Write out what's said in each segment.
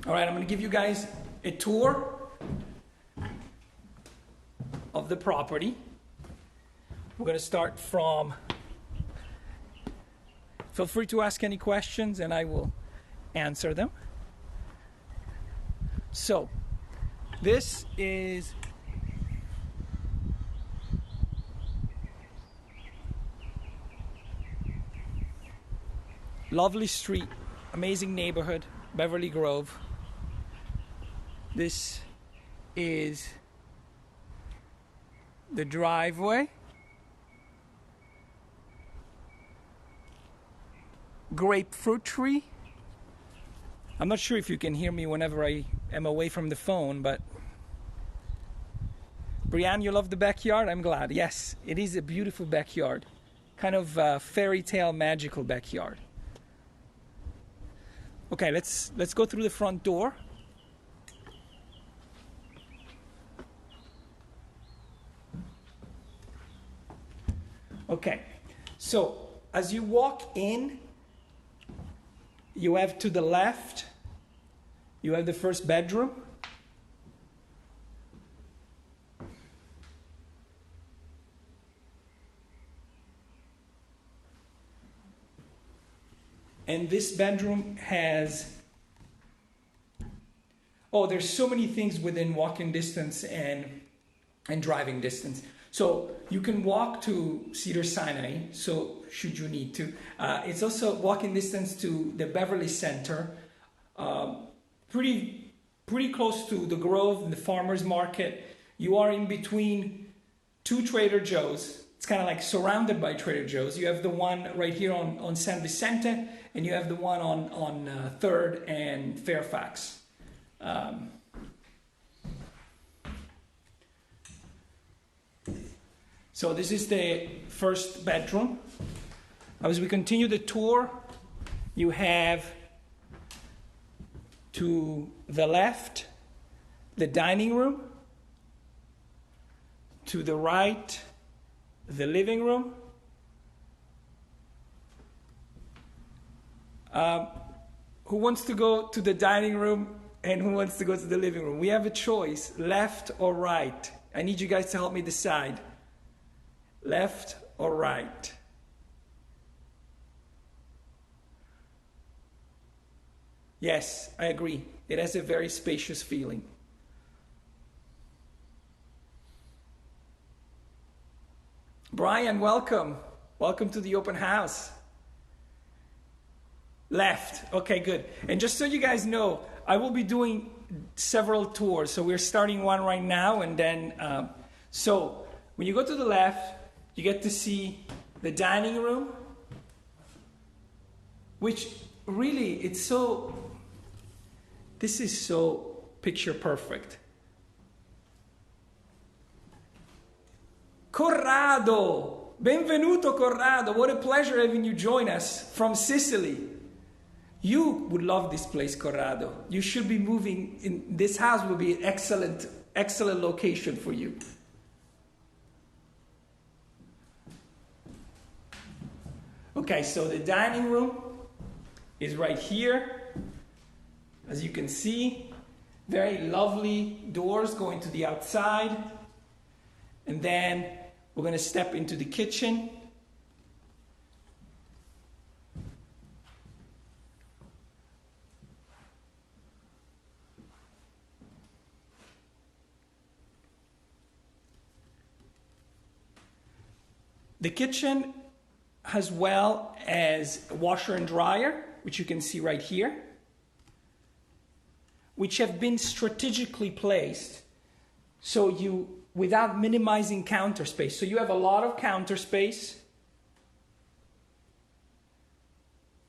All right, I'm going to give you guys a tour of the property. We're going to start from, feel free to ask any questions and I will answer them. So, this is lovely street, amazing neighborhood, Beverly Grove. This is the driveway. Grapefruit tree. I'm not sure if you can hear me whenever I am away from the phone, but Brianne, you love the backyard? I'm glad. Yes, it is a beautiful backyard. Kind of fairy tale magical backyard. Okay, let's go through the front door. Okay, so as you walk in, you have to the left, you have the first bedroom. And this bedroom has, there's so many things within walking distance and driving distance. So you can walk to Cedars-Sinai, so should you need to. It's also walking distance to the Beverly Center, pretty close to the Grove and the Farmers Market. You are in between two Trader Joe's. It's kind of like surrounded by Trader Joe's. You have the one right here on San Vicente, and you have the one on 3rd and Fairfax. So this is the first bedroom. As we continue the tour, you have to the left the dining room, to the right the living room. Who wants to go to the dining room and who wants to go to the living room? We have a choice, left or right. I need you guys to help me decide. Left or right? Yes, I agree. It has a very spacious feeling. Brian, welcome. Welcome to the open house. Left. Okay, good. And just so you guys know, I will be doing several tours. So we're starting one right now. And then, so when you go to the left, you get to see the dining room, which really, this is so picture perfect. Corrado! Benvenuto, Corrado! What a pleasure having you join us from Sicily. You would love this place, Corrado. You should be moving in. This house will be an excellent location for you. Okay, so the dining room is right here. As you can see, very lovely doors going to the outside. And then we're going to step into the kitchen. The kitchen, as well as a washer and dryer, which you can see right here, which have been strategically placed so without minimizing counter space. So you have a lot of counter space.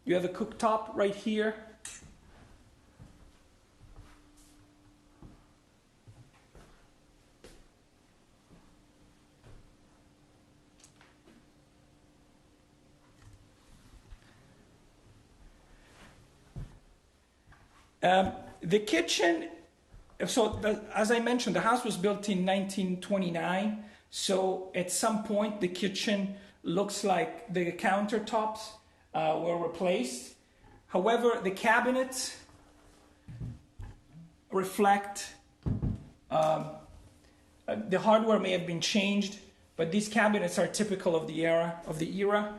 You have a cooktop right here. The kitchen, as I mentioned, the house was built in 1929. So at some point, the kitchen looks like the countertops were replaced. However, the cabinets reflect, the hardware may have been changed, but these cabinets are typical of the era.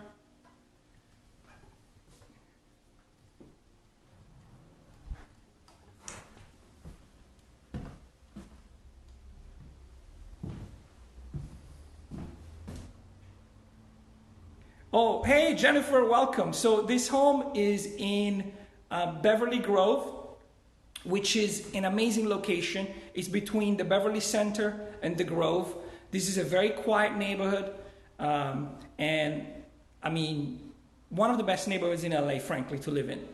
Oh, hey Jennifer, welcome. So this home is in Beverly Grove, which is an amazing location. It's between the Beverly Center and the Grove. This is a very quiet neighborhood, and I mean, one of the best neighborhoods in LA, frankly, to live in.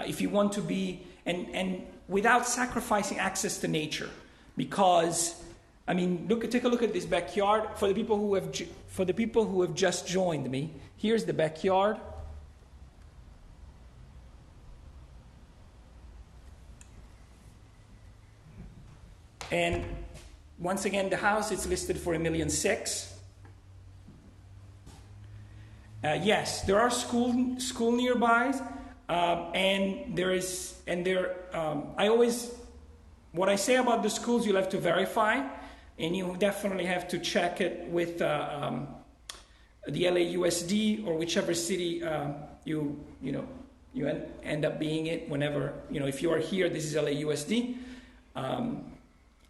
If you want to be, and without sacrificing access to nature, because I mean, take a look at this backyard. For the people who have just joined me, here's the backyard. And once again, the house is listed for $1.6 million. Yes, there are school nearby, what I say about the schools, you'll have to verify. And you definitely have to check it with the LAUSD or whichever city you end up being it. Whenever if you are here, this is LAUSD.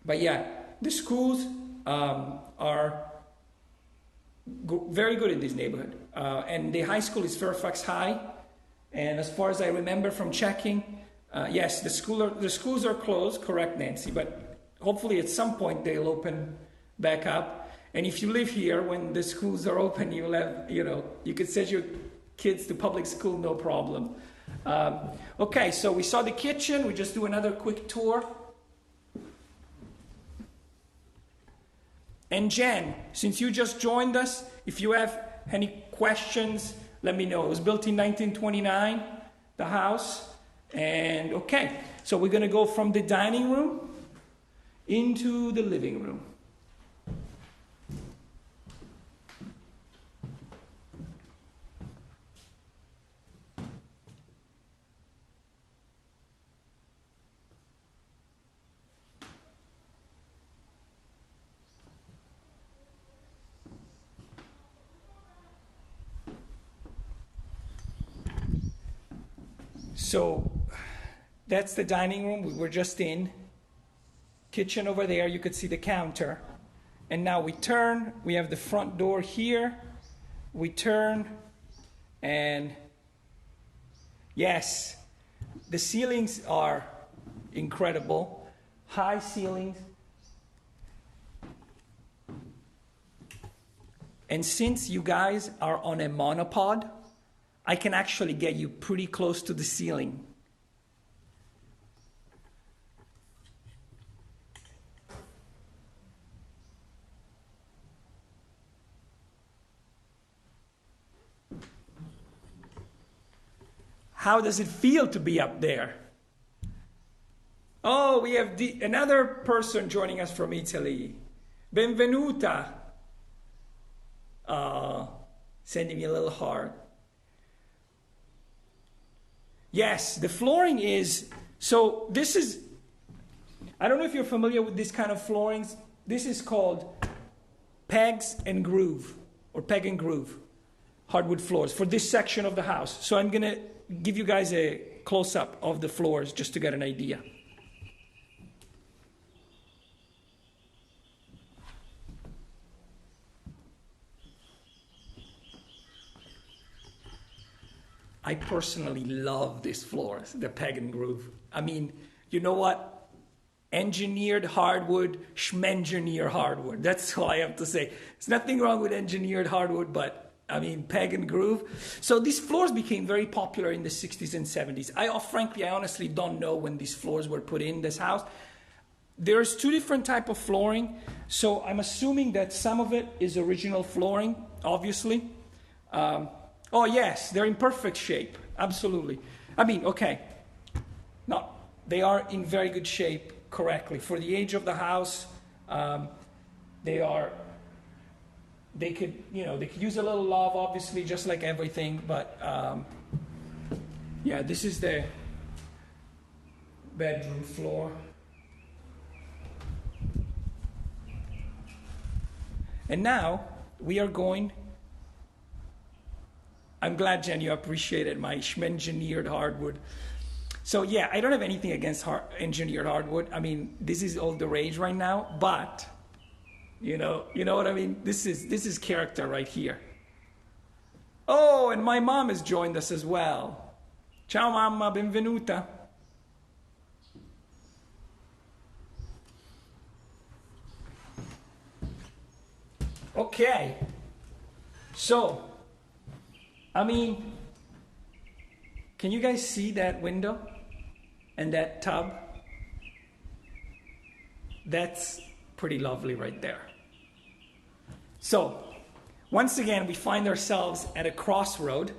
But yeah, the schools are very good in this neighborhood, and the high school is Fairfax High. And as far as I remember from checking, yes, the schools are closed. Correct, Nancy, but hopefully at some point they'll open back up. And if you live here, when the schools are open, you'll have, you could send your kids to public school, no problem. Okay, so we saw the kitchen. We just do another quick tour. And Jen, since you just joined us, if you have any questions, let me know. It was built in 1929, the house. And okay, so we're going to go from the dining room into the living room. So that's the dining room we were just in. Kitchen over there, you could see the counter. And now we turn, we have the front door here. We turn, and yes, the ceilings are incredible. High ceilings. And since you guys are on a monopod, I can actually get you pretty close to the ceiling. How does it feel to be up there? Oh, we have another person joining us from Italy. Benvenuta. Sending me a little heart. Yes, the flooring is, so this is, I don't know if you're familiar with this kind of floorings. This is called pegs and groove, or peg and groove, hardwood floors for this section of the house. So I'm going to give you guys a close-up of the floors just to get an idea. I personally love these floors, the peg and groove. I mean, you know what? Engineered hardwood, schmengineered hardwood. That's all I have to say. There's nothing wrong with engineered hardwood, but I mean, peg and groove. So these floors became very popular in the 60s and 70s. I honestly don't know when these floors were put in this house. There's two different types of flooring. So I'm assuming that some of it is original flooring, obviously. Oh yes, they're in perfect shape. Absolutely. I mean, okay. No, they are in very good shape correctly. For the age of the house, they could use a little love, obviously, just like everything. But yeah, this is the bedroom floor. And now we are going, I'm glad, Jen, you appreciated my engineered hardwood. So yeah, I don't have anything against engineered hardwood. I mean, this is all the rage right now, but you know what I mean? This is character right here. Oh, and my mom has joined us as well. Ciao mamma, benvenuta. Okay, so, I mean, can you guys see that window and that tub? That's pretty lovely right there. So, once again, we find ourselves at a crossroad,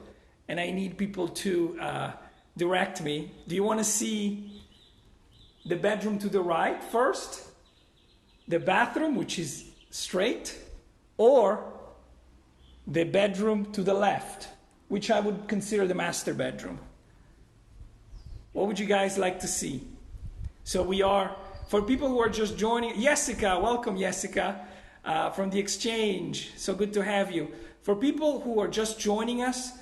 and I need people to direct me. Do you want to see the bedroom to the right first? The bathroom, which is straight? Or the bedroom to the left, which I would consider the master bedroom? What would you guys like to see? So we are, for people who are just joining, Jessica, welcome Jessica, from the exchange. So good to have you. For people who are just joining us,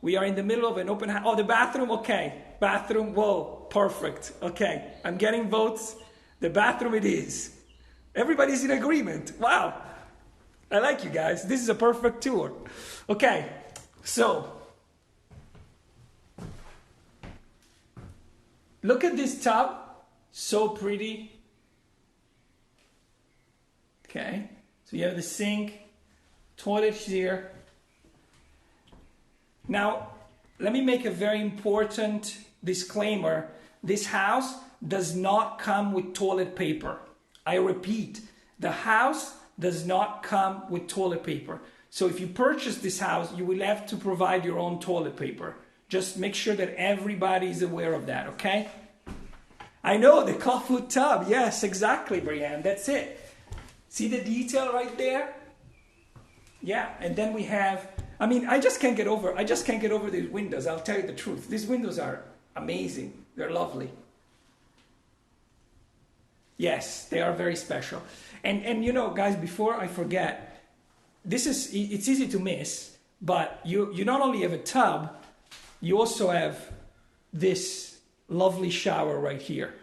we are in the middle of an open house. Oh, the bathroom, okay. Bathroom, whoa, perfect. Okay, I'm getting votes. The bathroom it is. Everybody's in agreement. Wow. I like you guys. This is a perfect tour. Okay, so look at this tub. So pretty. Okay, so you have the sink, toilet here. Now, let me make a very important disclaimer. This house does not come with toilet paper. I repeat, the house does not come with toilet paper. So if you purchase this house, you will have to provide your own toilet paper. Just make sure that everybody is aware of that, okay? I know, the clawfoot tub. Yes, exactly, Brianne. That's it. See the detail right there? Yeah, and then we have, I mean, I just can't get over these windows. I'll tell you the truth. These windows are amazing. They're lovely. Yes, they are very special. And you know, guys, before I forget, it's easy to miss, but you not only have a tub, you also have this lovely shower right here.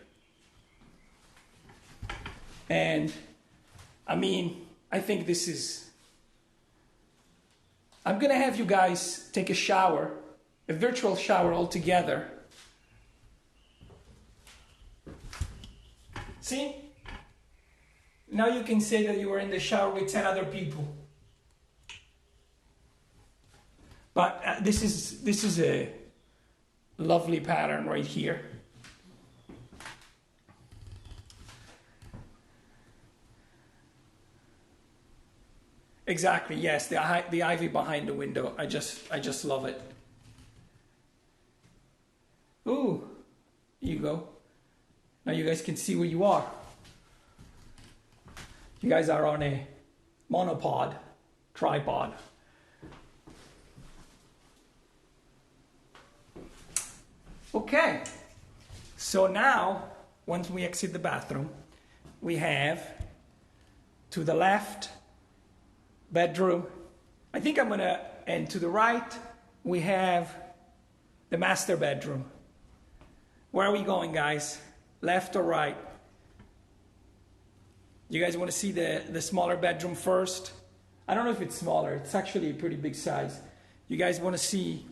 And I mean, I think this is, I'm gonna have you guys take a shower, a virtual shower all together. See? Now you can say that you were in the shower with 10 other people. But this is a lovely pattern right here. Exactly, yes, the ivy behind the window. I just love it. Ooh, here you go. Now you guys can see where you are. You guys are on a monopod, tripod. Okay, so now, once we exit the bathroom, we have to the left, bedroom. I think I'm gonna, and to the right, we have the master bedroom. Where are we going, guys? Left or right? You guys want to see the smaller bedroom first? I don't know if it's smaller. It's actually a pretty big size. You guys want to see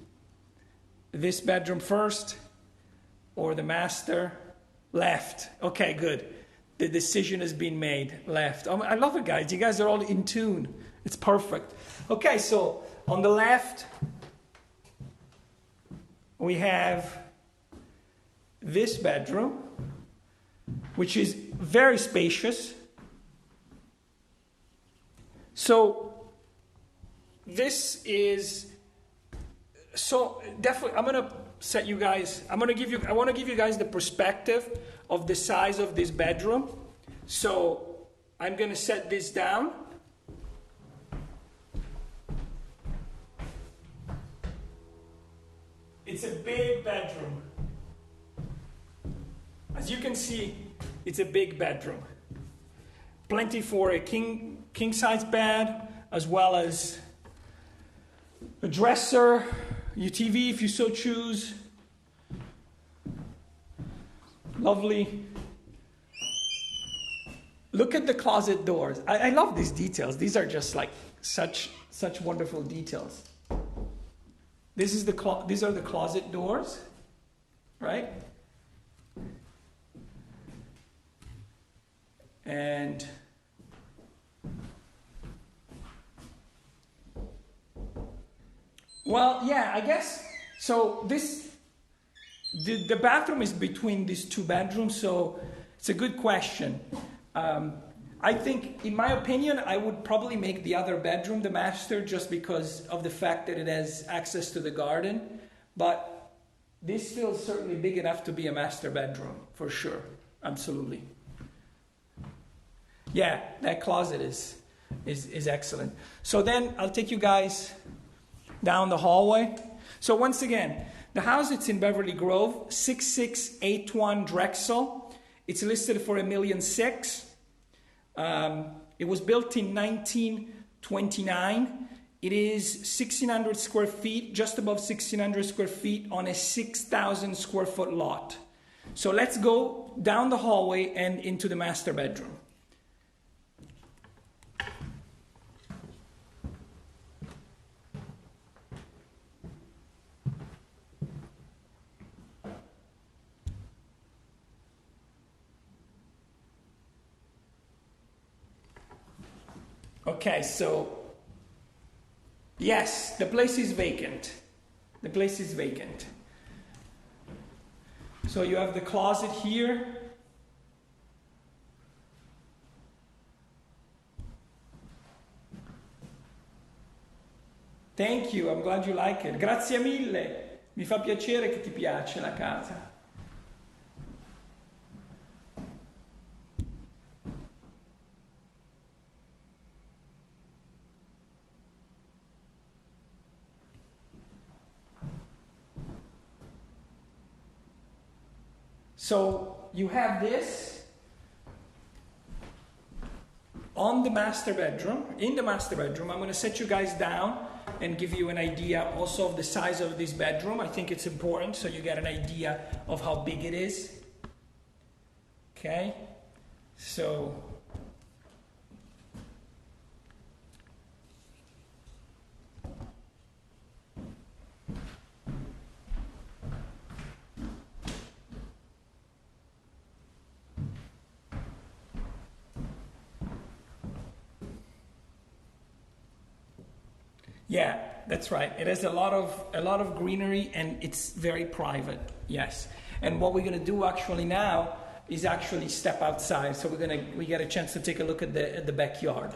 this bedroom first or the master? Left. Okay, good. The decision has been made. Left. Oh, I love it, guys. You guys are all in tune. It's perfect. Okay, so on the left, we have this bedroom, which is very spacious. So this is, so definitely, I'm gonna set you guys, I want to give you guys the perspective of the size of this bedroom. So I'm gonna set this down. It's a big bedroom. As you can see, it's a big bedroom. plenty for a king size bed, as well as a dresser, your TV if you so choose. Lovely. Look at the closet doors. I love these details. These are just like such wonderful details. These are the closet doors, right? And well, yeah, I guess so. The bathroom is between these two bedrooms, so it's a good question. I think, in my opinion, I would probably make the other bedroom the master just because of the fact that it has access to the garden. But this feels certainly big enough to be a master bedroom, for sure. Absolutely. Yeah, that closet is excellent. So then I'll take you guys down the hallway. So once again, the house, it's in Beverly Grove, 6681 Drexel. It's listed for $1.6 million. It was built in 1929. It is 1,600 square feet, just above 1,600 square feet on a 6,000 square foot lot. So let's go down the hallway and into the master bedroom. Okay, so yes, the place is vacant. The place is vacant. So you have the closet here. Thank you, I'm glad you like it. Grazie mille. Mi fa piacere che ti piace la casa. So you have this on the master bedroom. In the master bedroom, I'm going to set you guys down and give you an idea also of the size of this bedroom. I think it's important so you get an idea of how big it is. Okay, so yeah, that's right. It has a lot of greenery and it's very private. Yes. And what we're going to do actually now is actually step outside. So we get a chance to take a look at the backyard.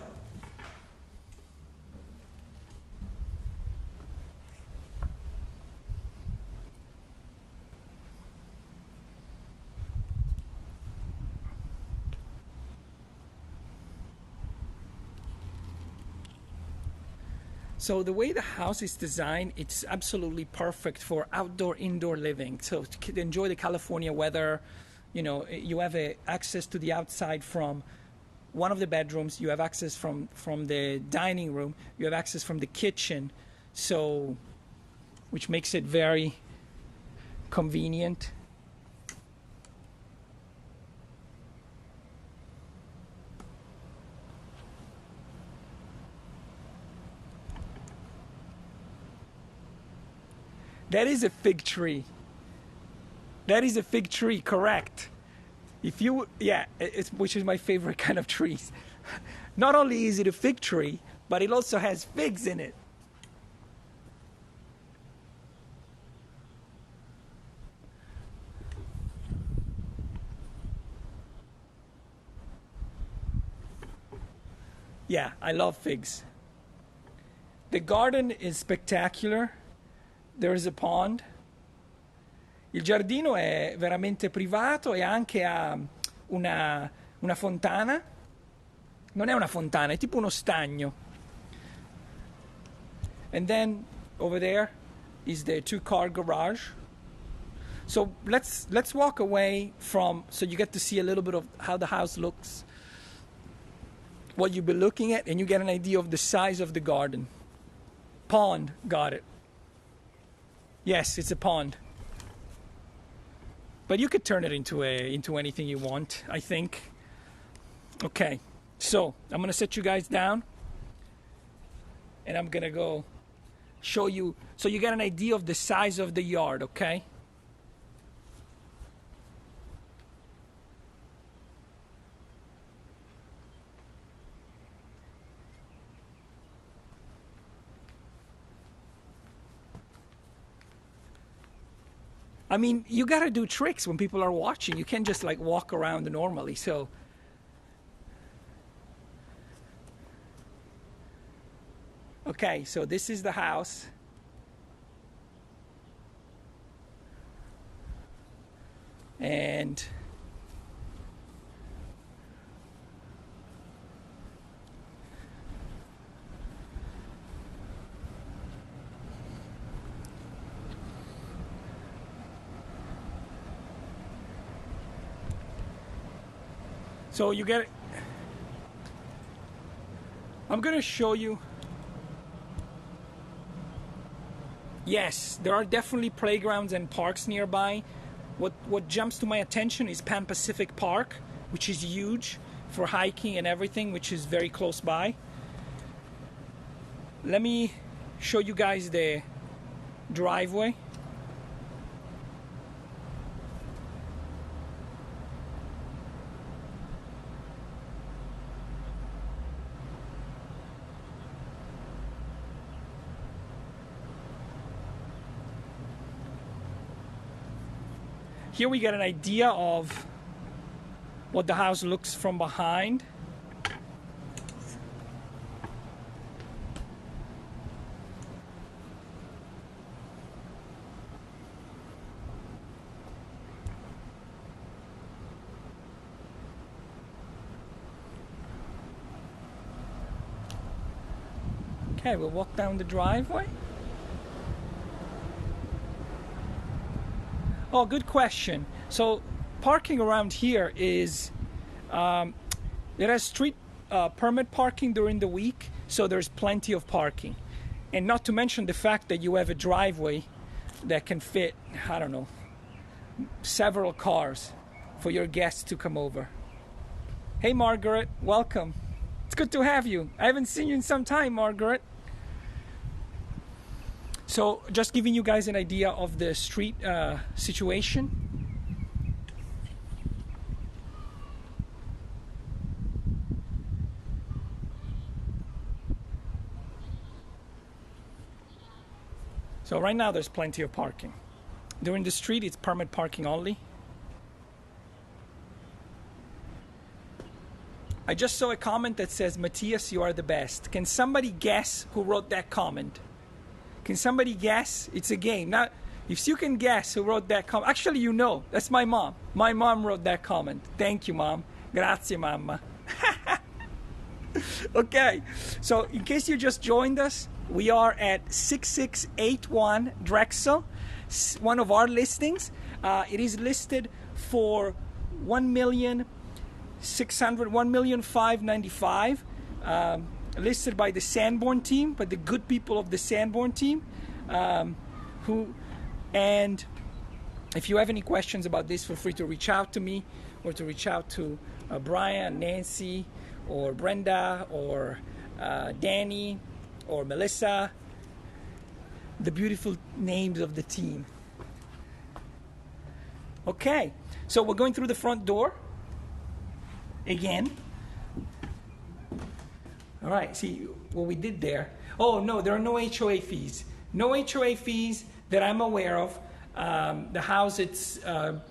So the way the house is designed, it's absolutely perfect for indoor living. So to enjoy the California weather, you know, you have access to the outside from one of the bedrooms. You have access from the dining room. You have access from the kitchen, so which makes it very convenient. That is a fig tree. That is a fig tree, correct. If you, yeah, which is my favorite kind of trees. Not only is it a fig tree, but it also has figs in it. Yeah, I love figs. The garden is spectacular. There is a pond. Il giardino è veramente privato e anche ha una fontana. Non è una fontana, è tipo uno stagno. And then over there is the 2-car garage. So let's walk away from, so you get to see a little bit of how the house looks. what you'll be looking at, and you get an idea of the size of the garden. Pond, got it. Yes, it's a pond. But you could turn it into anything you want, I think. Okay, so I'm gonna set you guys down, and I'm gonna go show you, so you get an idea of the size of the yard, okay? I mean, you gotta do tricks when people are watching. You can't just like walk around normally, so. Okay, so this is the house. And so you get it. I'm gonna show you. Yes, there are definitely playgrounds and parks nearby. What jumps to my attention is Pan Pacific Park, which is huge for hiking and everything, which is very close by. Let me show you guys the driveway. Here we get an idea of what the house looks from behind. Okay, we'll walk down the driveway. Oh, good question. So parking around here is, it has street permit parking during the week, so there's plenty of parking. And not to mention the fact that you have a driveway that can fit, I don't know, several cars for your guests to come over. Hey, Margaret, welcome. It's good to have you. I haven't seen you in some time, Margaret. So just giving you guys an idea of the street situation. So right now there's plenty of parking. During the street it's permit parking only. I just saw a comment that says, Matias, you are the best. Can somebody guess who wrote that comment? Can somebody guess? It's a game. Now, if you can guess who wrote that comment, actually, you know, that's my mom. My mom wrote that comment. Thank you, Mom. Grazie, Mamma. Okay, so in case you just joined us, we are at 6681 Drexel, one of our listings. It is listed for $1,595,000. Listed by the Sanborn team, by the good people of the Sanborn team, and if you have any questions about this, feel free to reach out to me or to reach out to Brian, Nancy, or Brenda, or Danny, or Melissa, the beautiful names of the team. Okay, so we're going through the front door again. All right, see what we did there. Oh, no, there are no HOA fees. No HOA fees that I'm aware of. The house, it's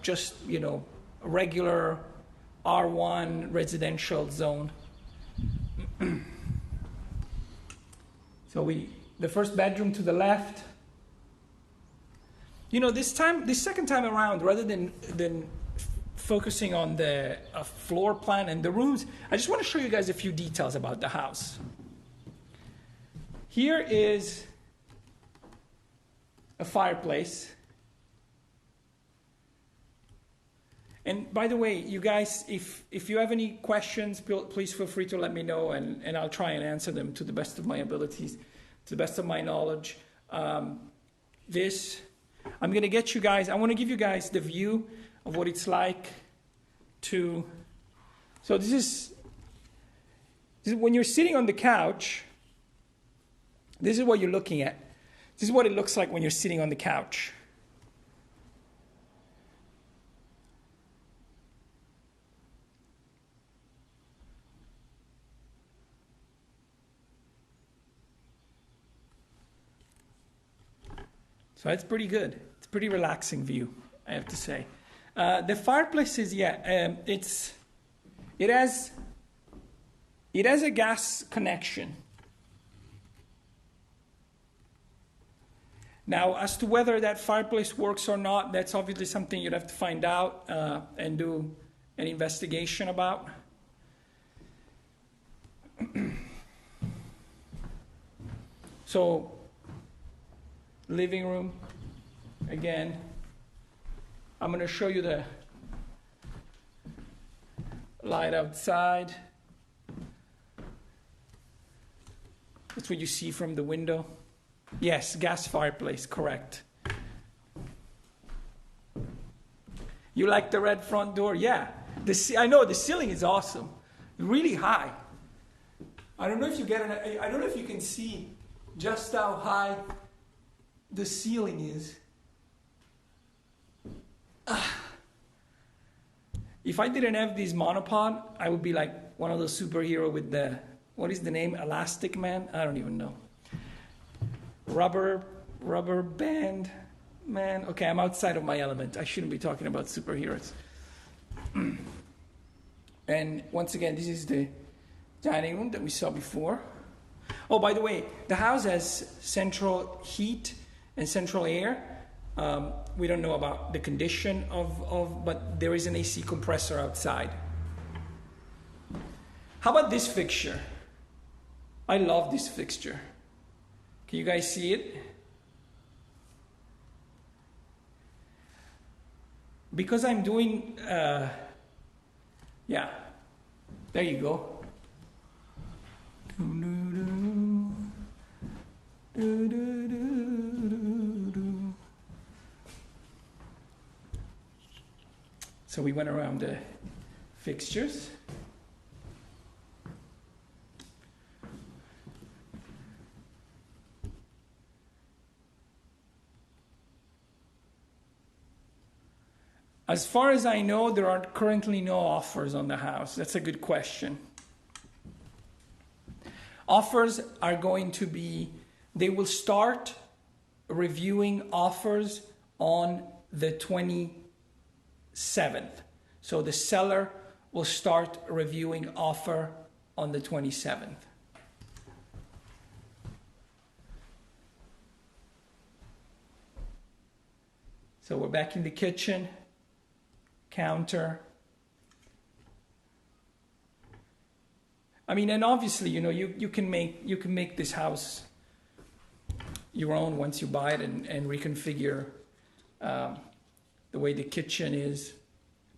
just, you know, a regular R1 residential zone. So the first bedroom to the left. You know, this second time around, rather than focusing on the floor plan and the rooms, I just want to show you guys a few details about the house. Here is a fireplace. And by the way, you guys, if you have any questions, please feel free to let me know, and I'll try and answer them to the best of my abilities, to the best of my knowledge. I'm going to get you guys, I want to give you guys the view of what it's like to, so this is when you're sitting on the couch, this is what you're looking at. This is what it looks like when you're sitting on the couch. So it's pretty good. It's a pretty relaxing view, I have to say. The fireplace is, it has a gas connection. Now, as to whether that fireplace works or not, that's obviously something you'd have to find out and do an investigation about. So, living room, again, I'm going to show you the light outside. That's what you see from the window. Yes, gas fireplace, correct. You like the red front door? Yeah. I know the ceiling is awesome, really high. I don't know if you can see just how high the ceiling is. If I didn't have this monopod, I would be like one of those superheroes with the, what is the name? Elastic Man? I don't even know. Rubber band man. Okay, I'm outside of my element. I shouldn't be talking about superheroes. And once again, this is the dining room that we saw before. Oh, by the way, the house has central heat and central air. We don't know about the condition but there is an AC compressor outside. How about this fixture? I love this fixture. Can you guys see it? Because I'm doing, yeah, there you go. So we went around the fixtures. As far as I know, there are currently no offers on the house. That's a good question. Offers are going to be, they will start reviewing offers on the 27th. So the seller will start reviewing offer on the 27th. So we're back in the kitchen, counter. I mean, and obviously, you know, you can make this house your own once you buy it and reconfigure the way the kitchen is.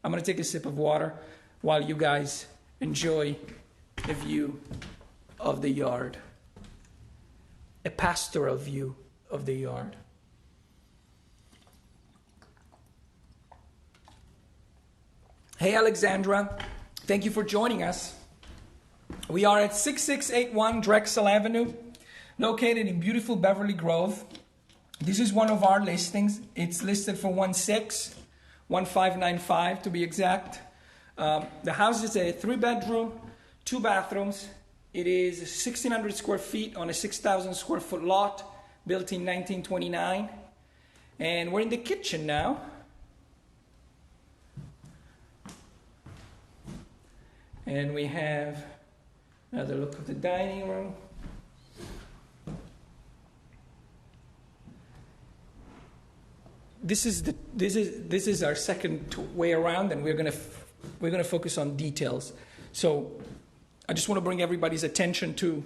I'm going to take a sip of water while you guys enjoy the view of the yard. A pastoral view of the yard. Hey Alexandra, thank you for joining us. We are at 6681 Drexel Avenue, located in beautiful Beverly Grove. This is one of our listings. It's listed for $1,615,1595 to be exact. The house is a 3-bedroom, 2 bathrooms. It is 1,600 square feet on a 6,000 square foot lot, built in 1929. And we're in the kitchen now. And we have another look of the dining room. This is our second way around, and we're gonna focus on details. So I just want to bring everybody's attention to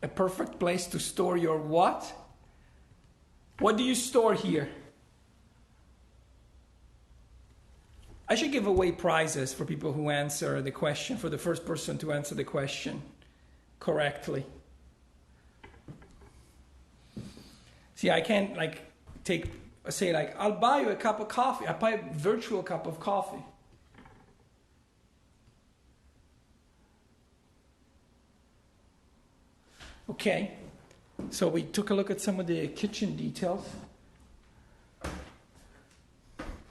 a perfect place to store your what? What do you store here? I should give away prizes for people who answer the question, for the first person to answer the question correctly. See, I can't say I'll buy you a cup of coffee. I buy a virtual cup of coffee. Okay, so we took a look at some of the kitchen details.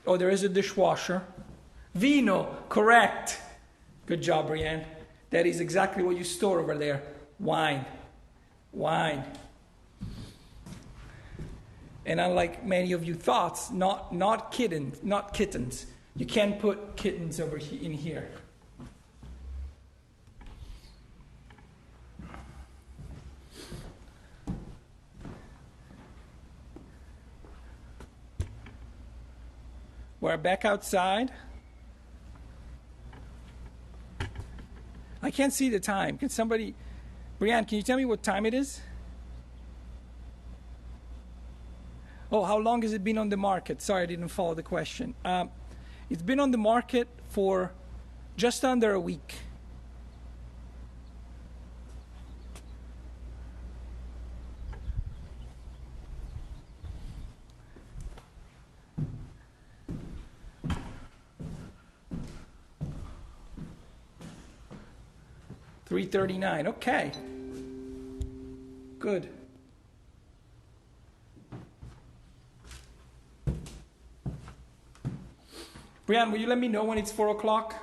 Oh, there is a dishwasher. Vino, correct. Good job, Brienne. That is exactly what you store over there. Wine. And unlike many of you thought, not kittens. You can't put kittens over in here. We're back outside. I can't see the time. Can somebody... Brianne, can you tell me what time it is? Oh, how long has it been on the market? Sorry, I didn't follow the question. It's been on the market for just under a week. $339. Okay. Good. Brianne, will you let me know when it's 4 o'clock?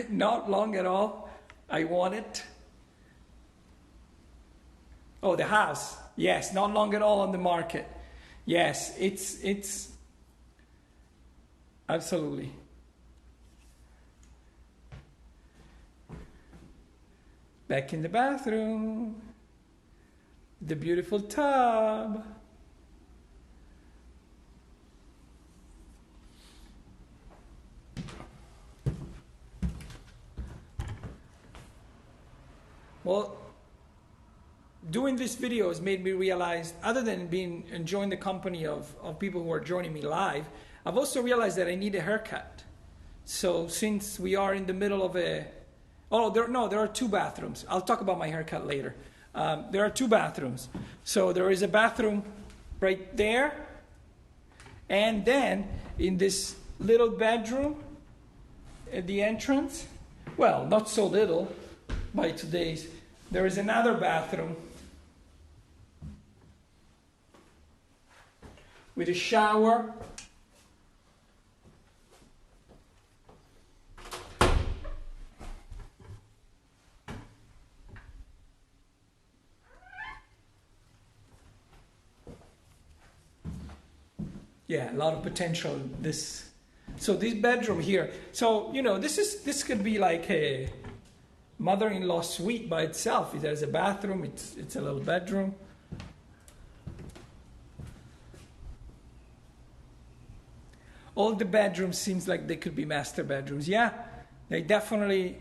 Not long at all. I want it. Oh, the house. Yes, not long at all on the market. Yes, it's absolutely. Back in the bathroom. The beautiful tub. Well, doing this video has made me realize, other than enjoying the company of people who are joining me live, I've also realized that I need a haircut. So since we are in the middle of there are 2 bathrooms. I'll talk about my haircut later. There are 2 bathrooms. So there is a bathroom right there. And then in this little bedroom at the entrance, well, not so little by today's, there is another bathroom with a shower. Yeah, a lot of potential. This bedroom here. So, this could be like a mother-in-law suite by itself. It has a bathroom. It's a little bedroom. All the bedrooms seems like they could be master bedrooms. Yeah, they're definitely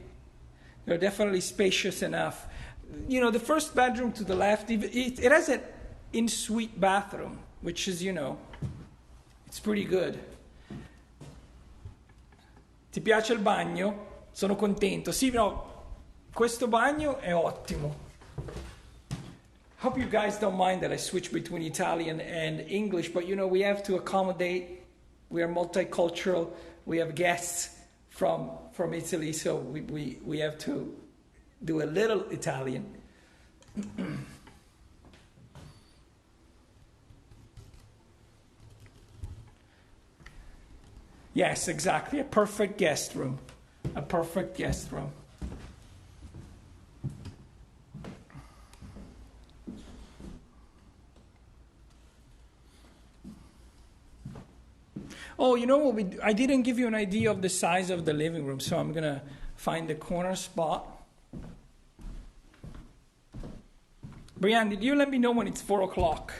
spacious enough. The first bedroom to the left, it has an in-suite bathroom, which is, it's pretty good. Ti piace il bagno? Sono contento. Sì, no, questo bagno è ottimo. Hope you guys don't mind that I switch between Italian and English, but we have to accommodate. We are multicultural. We have guests from Italy, so we have to do a little Italian. Yes, exactly. A perfect guest room. A perfect guest room. Oh, I didn't give you an idea of the size of the living room, so I'm going to find the corner spot. Brianne, did you let me know when it's 4 o'clock?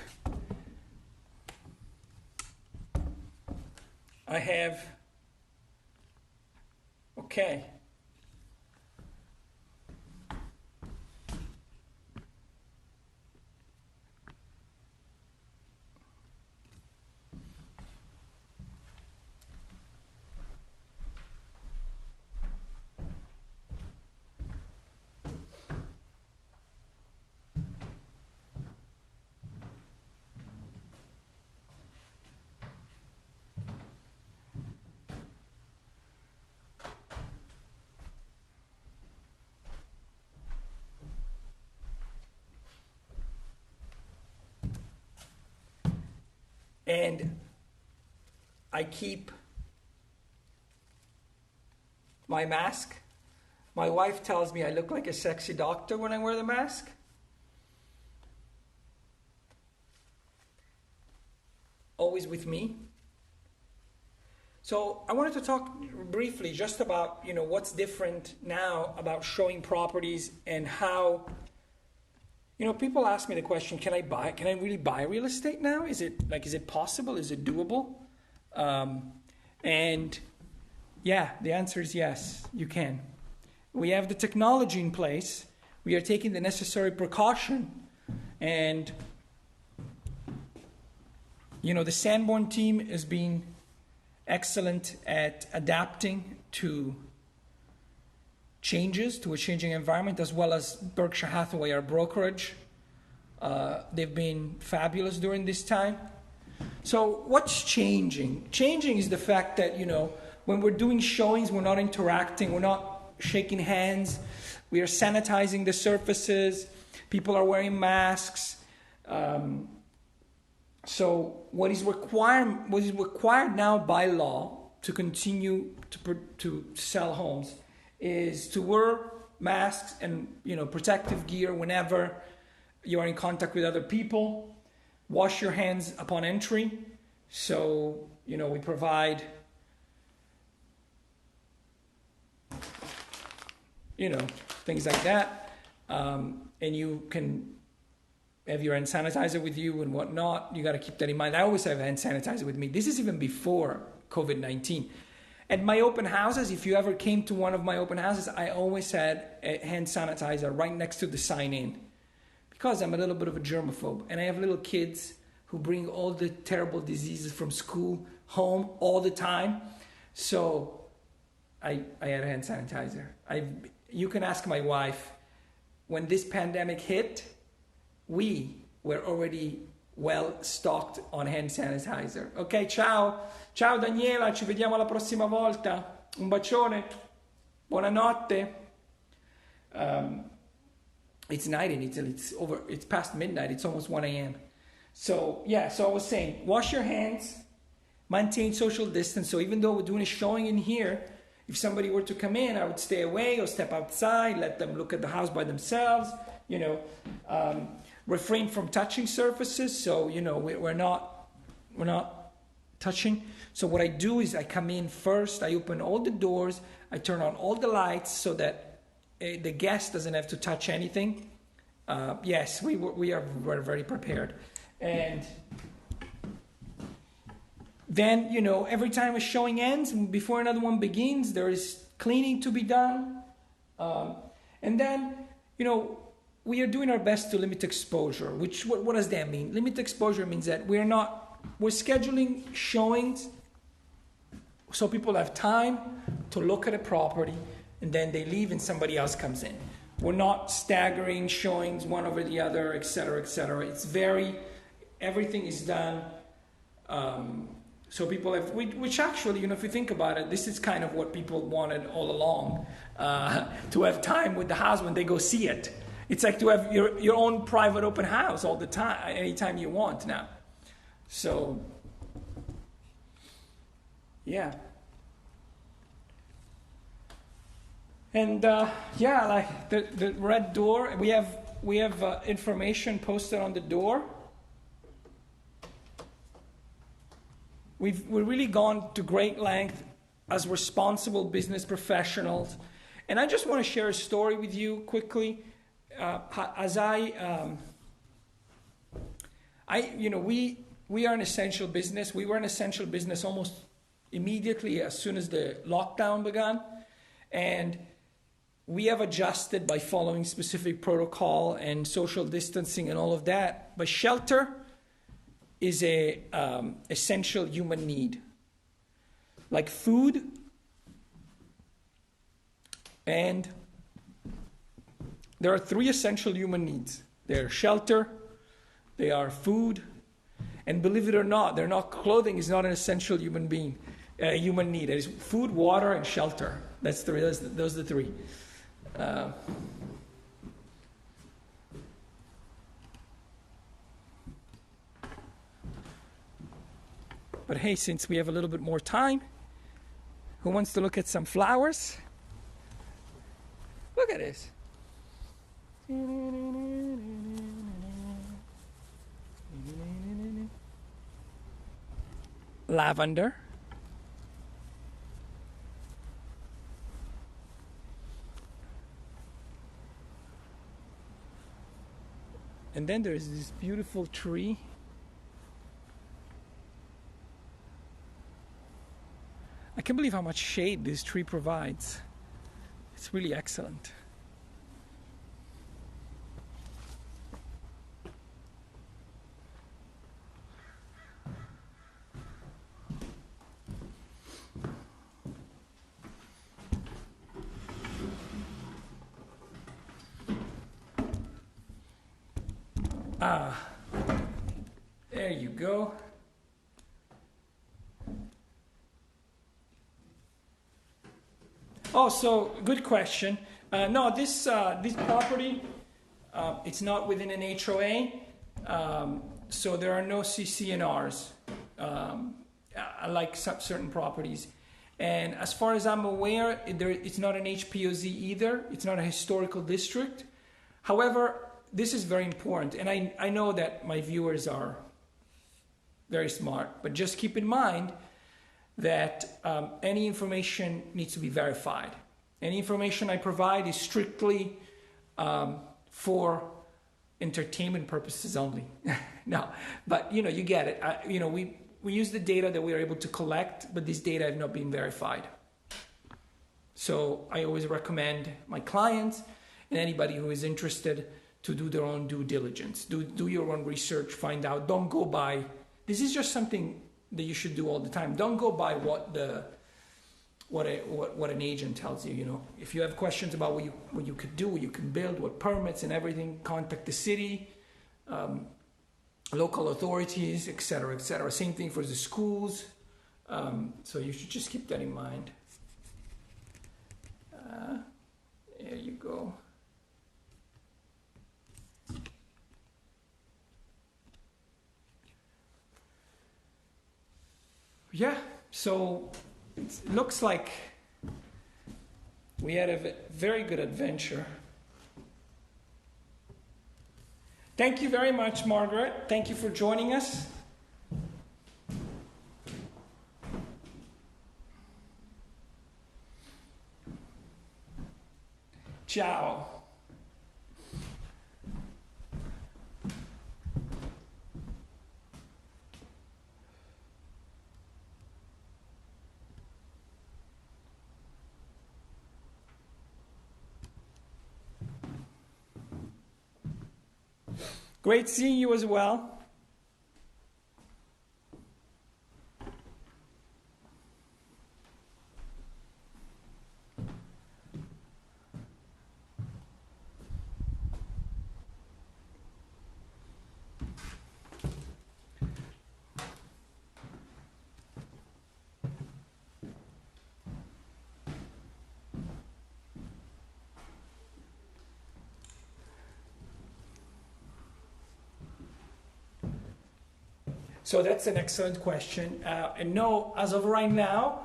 I have... Okay. And I keep my mask. My wife tells me I look like a sexy doctor when I wear the mask. Always with me. So I wanted to talk briefly just about, what's different now about showing properties and how, people ask me the question, can I really buy real estate now? Is it possible? Is it doable? And yeah, the answer is yes, you can. We have the technology in place. We are taking the necessary precaution. And, the Sanborn team is being excellent at adapting to changes, to a changing environment, as well as Berkshire Hathaway, our brokerage. They've been fabulous during this time. So what's changing? Changing is the fact that, when we're doing showings, we're not interacting, we're not shaking hands, we are sanitizing the surfaces, people are wearing masks. So what is required now by law to continue to sell homes is to wear masks and protective gear whenever you are in contact with other people. Wash your hands upon entry. So we provide things like that, and you can have your hand sanitizer with you and whatnot. You got to keep that in mind. I always have hand sanitizer with me. This is even before COVID-19. At my open houses, if you ever came to one of my open houses, I always had a hand sanitizer right next to the sign-in, because I'm a little bit of a germaphobe, and I have little kids who bring all the terrible diseases from school home all the time. So I had a hand sanitizer. You can ask my wife, when this pandemic hit, we were already well stocked on hand sanitizer. Ok, ciao. Ciao Daniela, ci vediamo la prossima volta. Un bacione. Buonanotte. It's night in Italy. It's past midnight. It's almost 1 a.m. So I was saying, wash your hands, maintain social distance. So even though we're doing a showing in here, if somebody were to come in, I would stay away or step outside, let them look at the house by themselves, refrain from touching surfaces. So, we're not touching. So what I do is I come in first, I open all the doors, I turn on all the lights so that the guest doesn't have to touch anything. Yes, we're very prepared. And then, every time a showing ends, before another one begins, there is cleaning to be done. And then, we are doing our best to limit exposure. What does that mean? Limit exposure means that we're scheduling showings so people have time to look at a property, and then they leave and somebody else comes in. We're not staggering showings one over the other, et cetera, et cetera. Everything is done. So people have, which actually, if you think about it, this is kind of what people wanted all along, to have time with the house when they go see it. It's like to have your own private open house all the time, anytime you want now. So, yeah. And like the red door, we have information posted on the door. We've really gone to great length as responsible business professionals. And I just want to share a story with you quickly. We are an essential business. We were an essential business almost immediately as soon as the lockdown began. And we have adjusted by following specific protocol and social distancing and all of that. But shelter is a essential human need, like food and there are 3 essential human needs. They're shelter, they are food, and believe it or not, clothing is not an essential human need. It is food, water, and shelter. Those are the 3. But hey, since we have a little bit more time, who wants to look at some flowers? Look at this. Lavender. And then there's this beautiful tree. I can't believe how much shade this tree provides. It's really excellent. There you go. Oh, so good question. No, this property, it's not within an HOA, so there are no CC&Rs, like certain properties. And as far as I'm aware, it's not an HPOZ either. It's not a historical district. However, this is very important, and I know that my viewers are very smart, but just keep in mind that any information needs to be verified. Any information I provide is strictly for entertainment purposes only. No, but you get it. We use the data that we are able to collect, but this data have not been verified. So I always recommend my clients and anybody who is interested to do their own due diligence. Do your own research, find out. Don't go by. This is just something that you should do all the time. Don't go by what an agent tells you. If you have questions about what you could do, what you can build, what permits and everything, contact the city, local authorities, etc., etc. Same thing for the schools. So you should just keep that in mind. There you go. Yeah, so it looks like we had a very good adventure. Thank you very much, Margaret. Thank you for joining us. Ciao. Great seeing you as well. So that's an excellent question. And no, as of right now,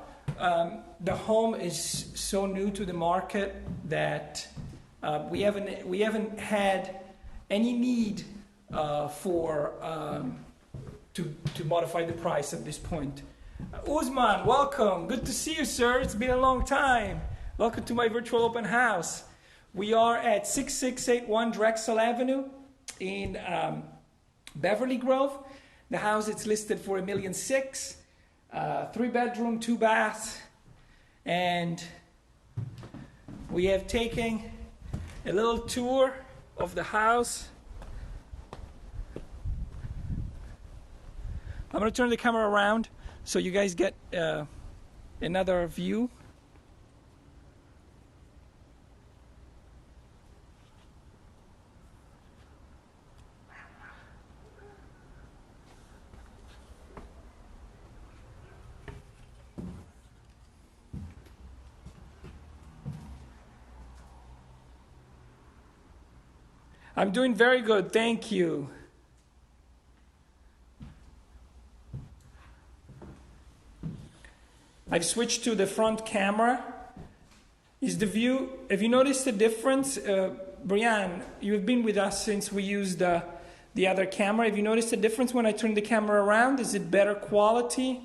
the home is so new to the market that we haven't had any need to modify the price at this point. Usman, welcome. Good to see you, sir. It's been a long time. Welcome to my virtual open house. We are at 6681 Drexel Avenue in Beverly Grove. The house it's listed for $1.6 million, 3-bedroom, 2-bath, and we have taken a little tour of the house. I'm going to turn the camera around so you guys get another view. I'm doing very good, thank you. I've switched to the front camera. Is the view, have you noticed the difference? Brianne, you've been with us since we used the other camera. Have you noticed the difference when I turn the camera around? Is it better quality?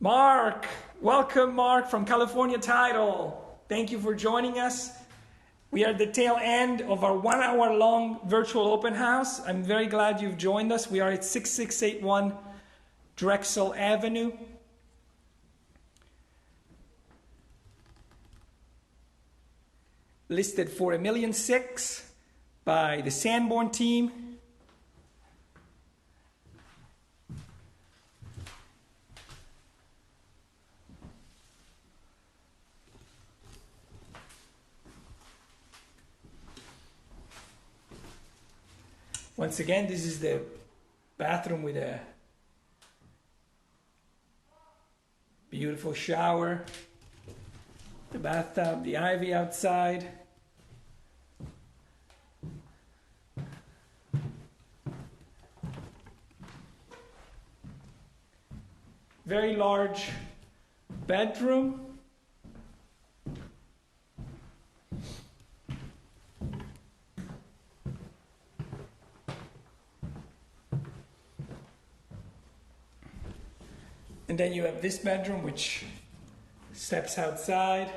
Mark, welcome Mark from California Title. Thank you for joining us. We are at the tail end of our 1 hour long virtual open house. I'm very glad you've joined us. We are at 6681 Drexel Avenue. Listed for $1.6 million by the Sanborn team. Once again, this is the bathroom with a beautiful shower, the bathtub, the ivy outside. Very large bedroom. And then you have this bedroom, which steps outside.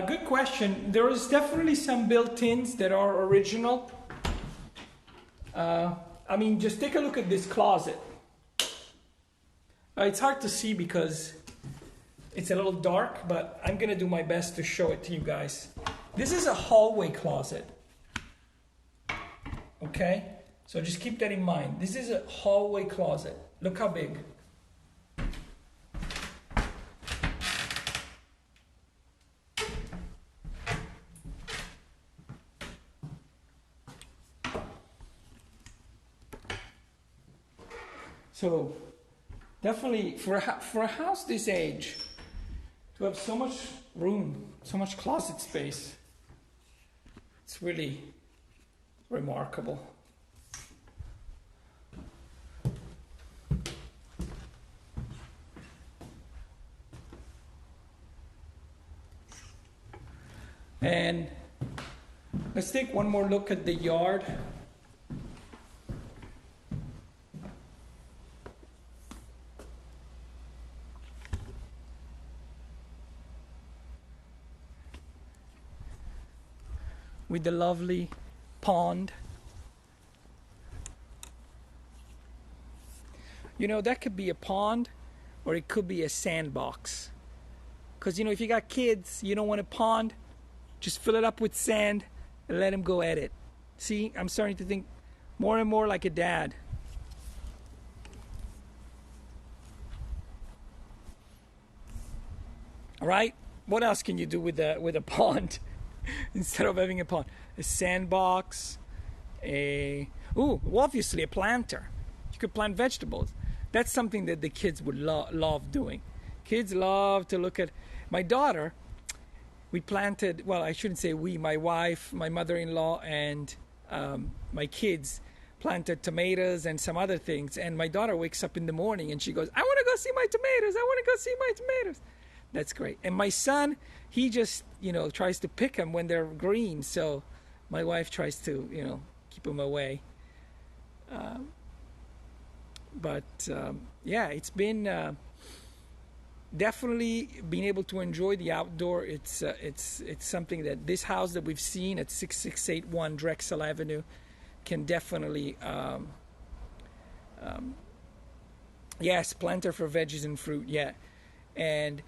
Good question. There is definitely some built-ins that are original. I mean, just take a look at this closet. It's hard to see because it's a little dark, but I'm going to do my best to show it to you guys. This is a hallway closet. Okay? So just keep that in mind. This is a hallway closet. Look how big. So definitely for a house this age, to have so much room, so much closet space, it's really remarkable. And let's take one more look at the yard. With the lovely pond. You know, that could be a pond or it could be a sandbox. Because, you know, if you got kids, you don't want a pond, just fill it up with sand and let them go at it. See, I'm starting to think more and more like a dad. All right? What else can you do with a pond? Instead of having a pond, a sandbox, obviously a planter. You could plant vegetables. That's something that the kids would love doing. Kids love to look at. My daughter, we planted, well, I shouldn't say we, my wife, my mother-in-law, and my kids planted tomatoes and some other things. And my daughter wakes up in the morning and she goes, I want to go see my tomatoes. I want to go see my tomatoes. That's great. And my son, he just, you know, tries to pick them when they're green. So my wife tries to, you know, keep them away. Yeah, it's been definitely being able to enjoy the outdoor. It's something that this house that we've seen at 6681 Drexel Avenue can definitely, yes, planter for veggies and fruit, yeah. And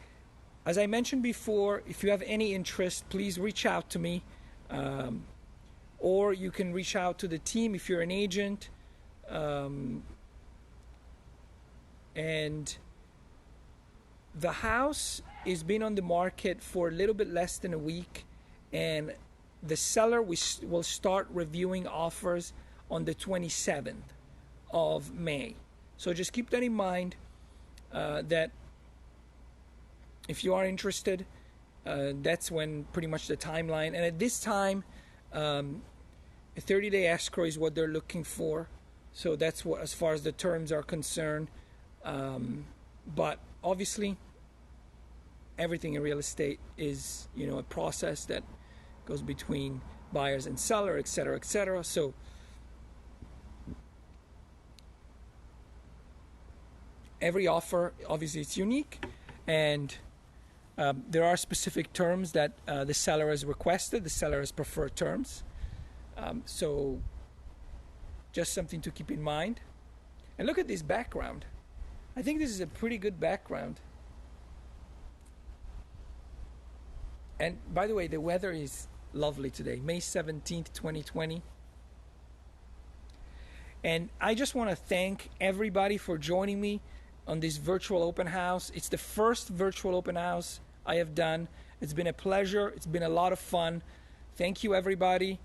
As I mentioned before, if you have any interest, please reach out to me. Or you can reach out to the team if you're an agent. And the house has been on the market for a little bit less than a week, and the seller will start reviewing offers on the 27th of May. So just keep that in mind, that if you are interested, that's when pretty much the timeline. And at this time, a 30-day escrow is what they're looking for. So that's what, as far as the terms are concerned. But obviously, everything in real estate is, a process that goes between buyers and seller, et cetera, et cetera. So every offer, obviously, it's unique, and there are specific terms that the seller has requested. The seller has preferred terms. So just something to keep in mind. And look at this background. I think this is a pretty good background. And by the way, the weather is lovely today, May 17th, 2020. And I just want to thank everybody for joining me on this virtual open house. It's the first virtual open house I have done. It's been a pleasure. It's been a lot of fun. Thank you, everybody.